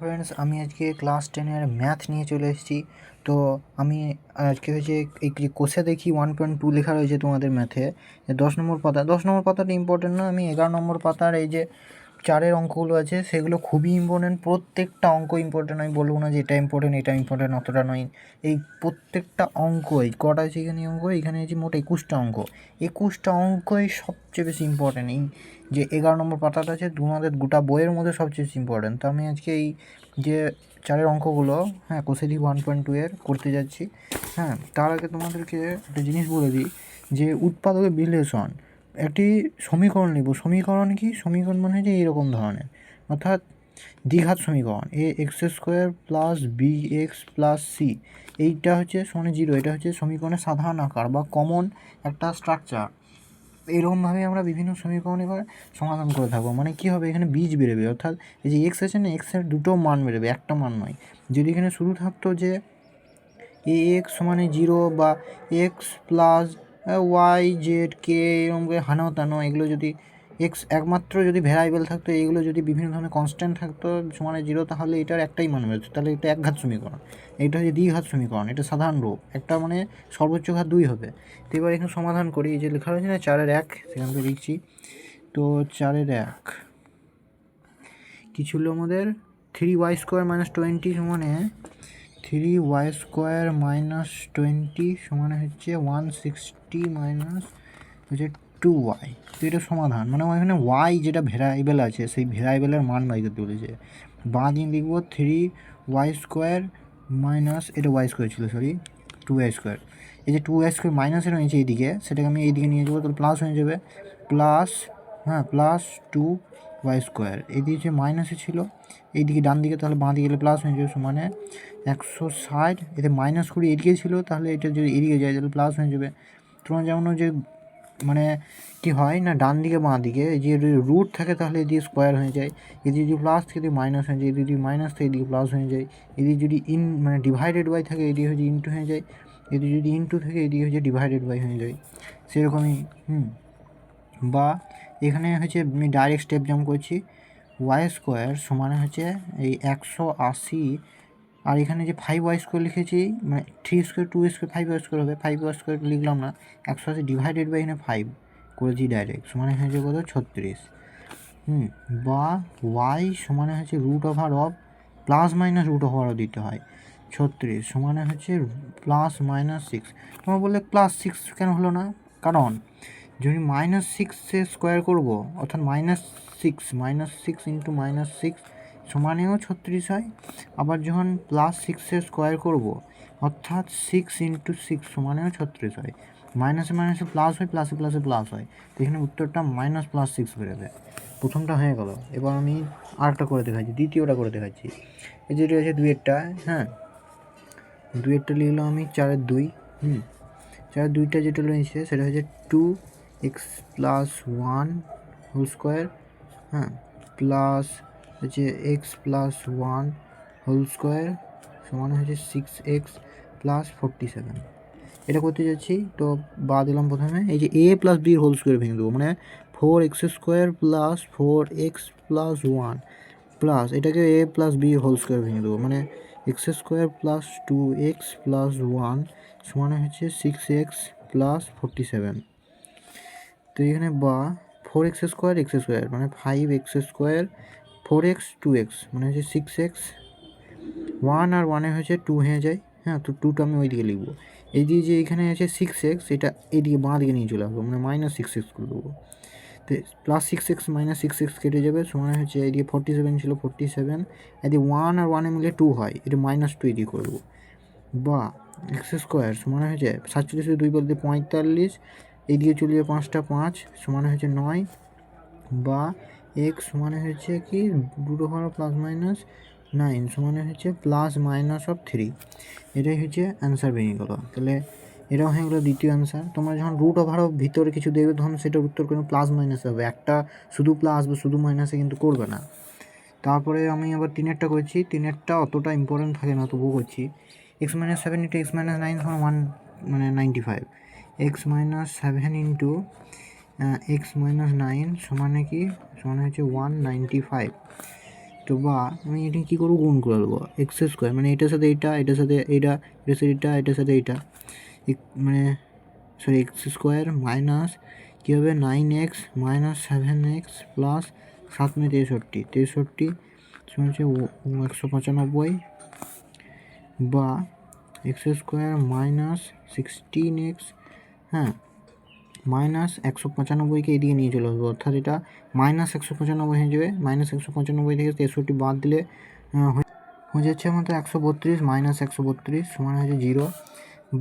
Friends, আমি আজকে class 10-এর math নিয়ে চলে এসেছি। তো আমি আজকে হচ্ছে এই যে কোষে দেখি 1.2 লেখা রয়েছে তোমাদের ম্যাথে, 10 নম্বর পাতাটা ইম্পর্টেন্ট না, আমি 11 নম্বর পাতার এই যে 4-এর অঙ্কগুলো আছে সেগুলো খুবই ইম্পর্টেন্ট। প্রত্যেকটা অঙ্ক ইম্পর্টেন্ট, আমি বলবো না যে এটা ইম্পর্টেন্ট অতটা নয়। এই প্রত্যেকটা অঙ্কই কটা আছে এখানে অঙ্ক, এখানে আছে মোট 21টা অঙ্ক। 21টা অঙ্কই সবচেয়ে বেশি ইম্পর্টেন্ট। এই যে 11 নম্বর পাতাটা আছে তোমাদের গোটা বইয়ের মধ্যে সবচেয়ে বেশি ইম্পর্টেন্ট। তো আমি আজকে এই যে 4-এর অঙ্কগুলো, হ্যাঁ, কোষেদি 1.2 এর করতে যাচ্ছি। হ্যাঁ, তার আগে তোমাদেরকে একটা জিনিস বলে দিই যে উৎপাদকের বিশ্লেষণ, একটি সমীকরণ লিখব। সমীকরণ কি? সমীকরণ মানে যে এইরকম ধরনের, অর্থাৎ দ্বিঘাত সমীকরণ ax² plus bx plus c, এইটা হচ্ছে সমান 0। এটা হচ্ছে সমীকরণের সাধারণ আকার বা কমন একটা স্ট্রাকচার। এইরকমভাবে আমরা বিভিন্ন সমীকরণ এবার সমাধান করে থাকবো। মানে কী হবে, এখানে বীজ বেরোবে, অর্থাৎ এই যে এক্স আছে না, এক্সের দুটো মান বেরোবে, একটা মান নয়। যদি এখানে শুরু থাকতো যে এ এক্স সমানে 0 বা এক্স প্লাস ওয়াই জেড কে, এরকম করে হানো তানো, এগুলো যদি এক্স একমাত্র যদি ভ্যারাইবেল থাকতো, এইগুলো যদি বিভিন্ন ধরনের কনস্ট্যান্ট থাকতো সমানে 0, তাহলে এটার একটাই মান বেরোতো, তাহলে এটা একঘাত সমীকরণ। এটা হচ্ছে দ্বিঘাত সমীকরণ, এটা সাধারণ রূপ, একটা মানে সর্বোচ্চ ঘাত 2 হবে। তো এবার এখানে সমাধান করি। এই যে লেখা রয়েছে না 4-এর 1, সেখান থেকে লিখছি। তো 4-এর 1 কী ছিল আমাদের, 3y² - 20 সমানে 3y² - 20 সমানে হচ্ছে 160 মাইনাস হচ্ছে 2y। তো এটা সমাধান, মানে এখানে y যেটা ভ্যারাইবেল আছে সেই ভ্যারাইবেলের মান বাই করতে বলেছে। বাঁ দিকে লিখব 3y² মাইনাস, এটা y² ছিল, সরি 2y²। এই যে 2y² মাইনাসে রয়েছে এইদিকে, সেটাকে আমি এইদিকে নিয়ে যাবো, তাহলে প্লাস হয়ে যাবে, প্লাস, হ্যাঁ, প্লাস 2y²। এইদিকে যে মাইনাসে ছিল এইদিকে ডান দিকে, তাহলে বাঁ দিকে গেলে প্লাস হয়ে যাবে, সমানে 160। এতে মাইনাস করে এদিকে ছিল, তাহলে এটা যদি এদিকে যায় তাহলে প্লাস হয়ে যাবে। তোমার যেমন যে মানে কি হয় না, ডান দিকে বাঁ দিকে যে রুট থাকে তাহলে এদিকে স্কোয়ার হয়ে যায়, এদিকে যদি প্লাস থেকে মাইনাস হয়ে যায়, এদিকে যদি মাইনাস থেকে এদিকে প্লাস হয়ে যায়, এদিকে যদি মানে ডিভাইডেড বাই থাকে এদিকে হচ্ছে ইন্টু হয়ে যায়, এদিকে যদি ইন্টু থাকে এদিকে হচ্ছে ডিভাইডেড বাই হয়ে যায়, সেরকমই। বা এখানে হচ্ছে আমি ডাইরেক্ট স্টেপ জাম্প করছি, y² সমানে হচ্ছে এই 180, আর এখানে যে 5y² লিখেছি, মানে 3² 2² 5y² হবে, 5y² লিখলাম না, 180 ডিভাইডেড বাই এখানে 5 করেছি ডাইরেক্ট, সমানে হয়েছে কত, 36। বা y সমানে হচ্ছে √ওভার প্লাস মাইনাস √ওভার দিতে হয়, 36 সমানে হচ্ছে প্লাস মাইনাস 6। তোমার বললে প্লাস 6 কেন হলো না, কারণ যদি -6 স্কোয়ার করবো, অর্থাৎ -6 ইন্টু -6 সমানেও 36 হয়। আবার যখন +6 স্কোয়ার করবো, অর্থাৎ 6 ইন্টু 6 সমানেও 36 হয়। মাইনাসে মাইনাসে প্লাস হয়, প্লাসে প্লাসে প্লাস হয়, তো এখানে উত্তরটা -+6 বেরোবে। প্রথমটা হয়ে গেল। এবার আমি আরেকটা করে দেখাচ্ছি, দ্বিতীয়টা করে দেখাচ্ছি। এই যেটা আছে 2-এরটা, হ্যাঁ, 2-এরটা লিখলাম আমি 4-এর 2। 4-এর 2টা যেটা রয়েছে সেটা হচ্ছে 2x + 1 হোল স্কোয়ার, হ্যাঁ, প্লাস হচ্ছে x + 1 হোল স্কোয়ার সমান হচ্ছে 6x + 47। এটা করতে যাচ্ছি, তো বা দিলাম প্রথমে, এই যে a + b হোল স্কোয়ার ভেঙে দেবো, মানে 4x² + 4x + 1 প্লাস এটাকে a + b হোল স্কোয়ার ভেঙে দেবো, মানে x² + 2x + 1 সমান হচ্ছে 6x + 47। তো এখানে বা 4x² x² মানে 5x², 4x 2x মানে হচ্ছে 6x, 1 আর 1 হচ্ছে 2 হয়ে যায়, হ্যাঁ, তো 2টা আমি ওইদিকে লিখবো। এই দিয়ে যে এখানে আছে 6x, এটা এইদিকে বাঁ দিকে নিয়ে চলে আসবো, মানে -6x করে দেবো। তো +6x - 6x কেটে যাবে, সমান হচ্ছে এইদিকে 47 ছিল 47, এদিকে 1 আর 1 মিলে 2 হয়, এটা -2 এদিকে করে দেবো। বা x² সমান হচ্ছে 47 2 বলতে 45, এইদিকে চলে যাবে 5টা 5 সমান হচ্ছে 9। বা x সমান হচ্ছে কি √+−9 সমান হচ্ছে +−3। এটাই হচ্ছে অ্যান্সার বেরিয়ে গেলো। তাহলে এটাও হয়ে গেলো দ্বিতীয় অ্যান্সার। তোমরা যখন √ওভার ভিতরে কিছু দেখবে তখন সেটার উত্তর কোনো প্লাস মাইনাস হবে, একটা শুধু প্লাস বা শুধু মাইনাসে কিন্তু করবে না। তারপরে আমি আবার 3-এরটা করছি, 3-এরটা অতটা ইম্পর্টেন্ট থাকে না, তবুও করছি। x - 7 × x - 9 সমান 1 মানে 95, x - 7 ইন্টু x - 9 সমানে কি, সমানে হচ্ছে 195। তো তো বা আমি এটা কী করবো, গুণ করে দেবো এক্স স্কোয়ার, মানে এটার সাথে এইটা, এটার সাথে এইটা, এটার সাথে এইটা, এটার সাথে এইটা, মানে সরি এক্স স্কোয়ার মাইনাস কী হবে 9x মাইনাস 7x প্লাস 7 63 63 হচ্ছে 195 বা এক্স স্কোয়ার মাইনাস 16x, হ্যাঁ মাইনাস 195কে এদিকে নিয়ে চলে আসবো, অর্থাৎ এটা মাইনাস 195 হয়ে যাবে। মাইনাস 195 থেকে 63 বাদ দিলে হয়ে যাচ্ছে আমাদের 132 মাইনাস 132 সমান হচ্ছে 0।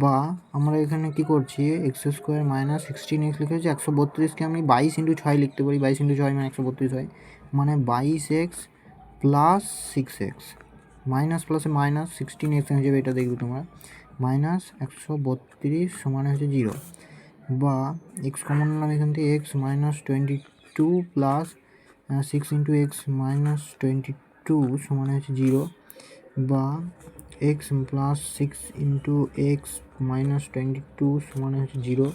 বা আমরা এখানে কি করছি, এক্স স্কোয়ার মাইনাস 16x লিখে হচ্ছে 132কে আমি 22 × 6 লিখতে পারি, 22 × 6 মানে 132 হয়, মানে 22x প্লাস 6x, মাইনাস প্লাসে মাইনাস 16x হয়ে যাবে, এটা দেখবে তোমরা, মাইনাস 132 সমান হচ্ছে 0। বা এক্স কমন নিলাম এখান থেকে, x minus 22 plus 6 × x minus 22 সমান হচ্ছে 0। বা এক্স প্লাস 6 × x মাইনাস 22 সমান হচ্ছে 0।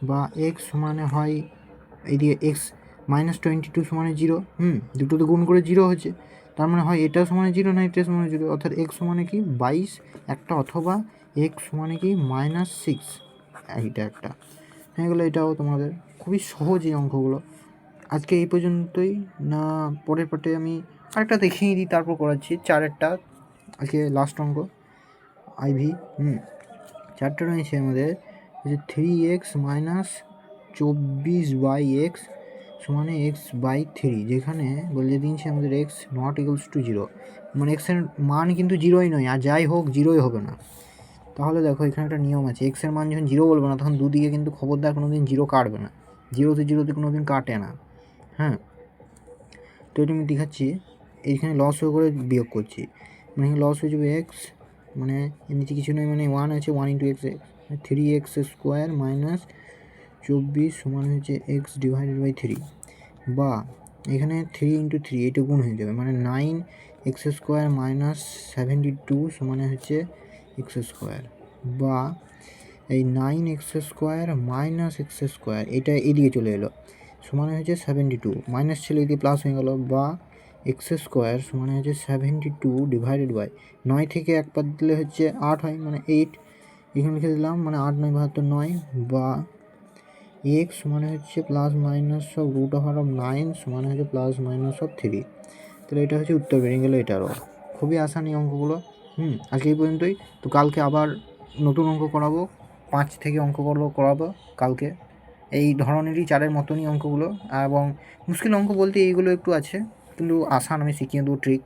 বা এক্স সমানে হয় এইদিকে এক্স মাইনাস 22 সমানে 0, দুটোতে গুণ করে 0 হচ্ছে, তার মানে হয় এটা সমানে 0 না এটা সমানে 0, অর্থাৎ এক্স সমানে কি 22 একটা, অথবা এক্স সমানে কি -6 এইটা একটা হয়ে গেলো। এটাও তোমাদের খুবই সহজ এই অঙ্কগুলো। আজকে এই পর্যন্তই, না পরের পার্টে আমি আরেকটা দেখিয়ে দিই, তারপর করাচ্ছি 4-এরটা, আজকে লাস্ট অঙ্ক আইভি। 4টা রয়েছে আমাদের, যে 3x মাইনাস 24/x সমানে x/3, যেখানে বলে দিয়েছে আমাদের x নট ইকুয়ালস টু 0, মানে এক্সের মান কিন্তু 0ই নয়, আর যাই হোক 0ই হবে না। তাহলে দেখো এখানে একটা নিয়ম আছে, এক্সের মান যখন 0 বলবে না তখন দুদিকে কিন্তু খবরদার কোনো দিন 0 কাটবে না, 0তে কোনো দিন কাটে না, হ্যাঁ। তো এটা আমি দেখাচ্ছি, এইখানে লস হয়ে করে বিয়োগ করছি, মানে এখানে লস হয়ে যাবে এক্স, মানে এর নিচে কিছু নয়, মানে 1 আছে 1 × x, 3x স্কোয়ার মাইনাস 24 সমান হচ্ছে x/3। বা এখানে 3 × 3 এটা গুণ হয়ে যাবে, মানে 9x স্কোয়ার মাইনাস 72 সমান হচ্ছে x স্কোয়ার। বা এই 9x square minus x square এটা এদিকে চলে এলো, সমান হচ্ছে 72, মাইনাস ছিল এদিকে প্লাস হয়ে গেল। বা এক্স স্কোয়ার সমান হচ্ছে 72 / 9 থেকে 1 বাদ দিলে হচ্ছে 8 হয়, মানে 8, এখানে লিখে দিলাম, মানে 8 9 72 9। বা এক্স মানে হচ্ছে প্লাস মাইনাস সব √9 সমান হচ্ছে প্লাস মাইনাস সব 3। তাহলে এটা হচ্ছে উত্তর বেরিয়ে গেলো এটারও। খুবই আসান এই অঙ্কগুলো। আজকে এই পর্যন্তই। তো কালকে আবার নতুন অঙ্ক করাবো, 5 থেকে অঙ্কগুলো করাবো কালকে, এই ধরনেরই 4-এর মতনই অঙ্কগুলো, এবং মুশকিল অঙ্ক বলতে এইগুলো একটু আছে, কিন্তু আসান আমি শিখিয়ে দেবো ট্রিক।